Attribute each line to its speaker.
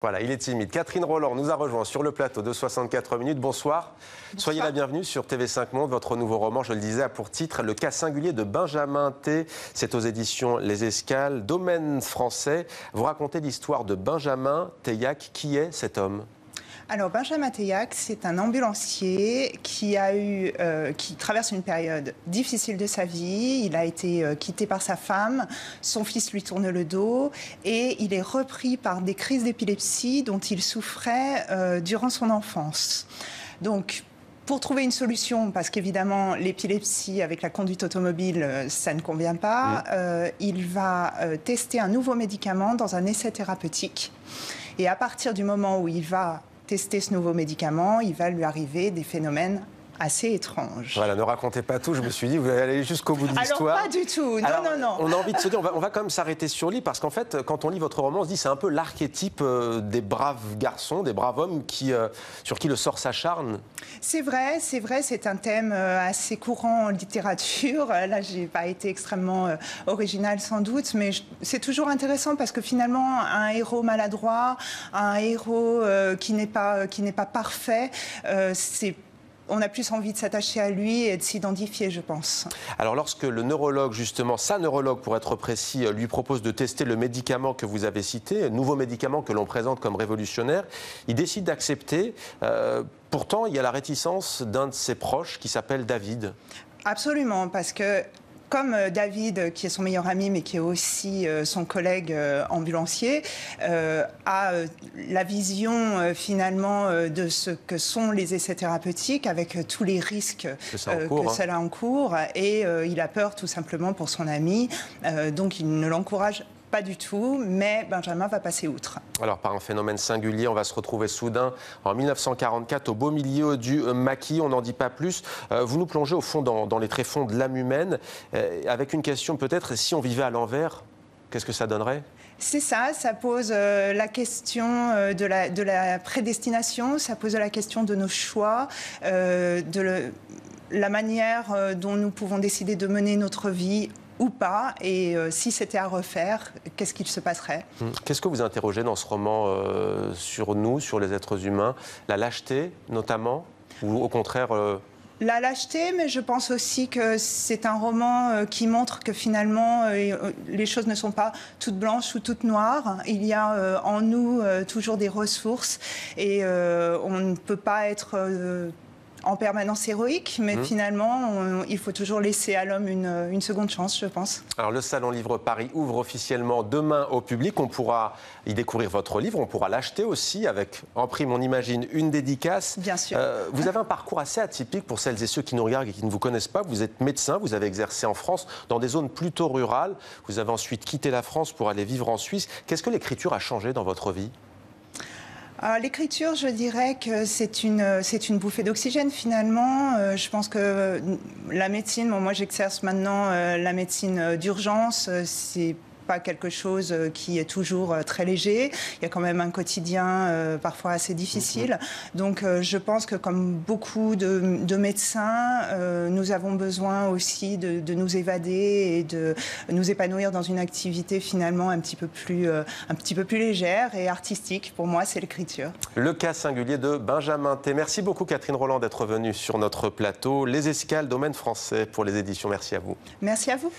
Speaker 1: Voilà, il est timide. Catherine Rolland nous a rejoint sur le plateau de 64 minutes. Bonsoir. Soyez la bienvenue sur TV5 Monde. Votre nouveau roman, je le disais, a pour titre Le cas singulier de Benjamin T. C'est aux éditions Les Escales, domaine français. Vous racontez l'histoire de Benjamin Teillac. Qui est cet homme ?
Speaker 2: Alors Benjamin Teillac, c'est un ambulancier qui traverse une période difficile de sa vie. Il a été quitté par sa femme, son fils lui tourne le dos et il est repris par des crises d'épilepsie dont il souffrait durant son enfance. Donc, pour trouver une solution, parce qu'évidemment l'épilepsie avec la conduite automobile, ça ne convient pas, il va tester un nouveau médicament dans un essai thérapeutique. Et à partir du moment où il va tester ce nouveau médicament, il va lui arriver des phénomènes assez étranges.
Speaker 1: Voilà, ne racontez pas tout, je me suis dit, vous allez aller jusqu'au bout de l'histoire.
Speaker 2: Alors pas du tout, non.
Speaker 1: On a envie de se dire, on va quand même s'arrêter sur lui, parce qu'en fait, quand on lit votre roman, on se dit c'est un peu l'archétype des braves garçons, des braves hommes sur qui le sort s'acharne.
Speaker 2: C'est vrai, c'est un thème assez courant en littérature. Là, j'ai pas été extrêmement originale sans doute, mais c'est toujours intéressant parce que finalement, un héros maladroit, un héros qui n'est pas parfait, on a plus envie de s'attacher à lui et de s'identifier, je pense. Alors,
Speaker 1: lorsque le neurologue, justement, sa neurologue pour être précis, lui propose de tester le médicament que vous avez cité, un nouveau médicament que l'on présente comme révolutionnaire, il décide d'accepter. Pourtant, il y a la réticence d'un de ses proches qui s'appelle David.
Speaker 2: Absolument, parce que comme David, qui est son meilleur ami, mais qui est aussi son collègue ambulancier, a la vision finalement de ce que sont les essais thérapeutiques, avec tous les risques que cela encourt, et il a peur tout simplement pour son ami, donc il ne l'encourage pas du tout, mais Benjamin va passer outre.
Speaker 1: Alors, par un phénomène singulier, on va se retrouver soudain en 1944 au beau milieu du maquis. On n'en dit pas plus. Vous nous plongez au fond dans les tréfonds de l'âme humaine, avec une question peut-être, si on vivait à l'envers, qu'est-ce que ça donnerait ?
Speaker 2: C'est ça pose la question de la prédestination, ça pose la question de nos choix, la manière dont nous pouvons décider de mener notre vie ou pas, et si c'était à refaire, qu'est-ce qu'il se passerait ?
Speaker 1: Qu'est-ce que vous interrogez dans ce roman sur nous, sur les êtres humains ? La lâcheté, notamment ? Ou au contraire
Speaker 2: La lâcheté, mais je pense aussi que c'est un roman qui montre que finalement, les choses ne sont pas toutes blanches ou toutes noires. Il y a en nous toujours des ressources, et on ne peut pas être en permanence héroïque, mais finalement, il faut toujours laisser à l'homme une seconde chance, je pense.
Speaker 1: Alors, le Salon Livre Paris ouvre officiellement demain au public. On pourra y découvrir votre livre, on pourra l'acheter aussi, avec en prime, on imagine, une dédicace.
Speaker 2: Bien sûr.
Speaker 1: Vous avez un parcours assez atypique pour celles et ceux qui nous regardent et qui ne vous connaissent pas. Vous êtes médecin, vous avez exercé en France, dans des zones plutôt rurales. Vous avez ensuite quitté la France pour aller vivre en Suisse. Qu'est-ce que l'écriture a changé dans votre vie ?
Speaker 2: L'écriture, je dirais que c'est une bouffée d'oxygène finalement. Je pense que la médecine, moi j'exerce maintenant la médecine d'urgence, c'est pas quelque chose qui est toujours très léger. Il y a quand même un quotidien parfois assez difficile. Donc je pense que comme beaucoup de médecins, nous avons besoin aussi de nous évader et de nous épanouir dans une activité finalement un petit peu plus légère et artistique. Pour moi, c'est l'écriture.
Speaker 1: Le cas singulier de Benjamin T. Merci beaucoup Catherine Rolland d'être venue sur notre plateau. Les Escales, domaine français pour les éditions. Merci à vous.
Speaker 2: Merci à vous.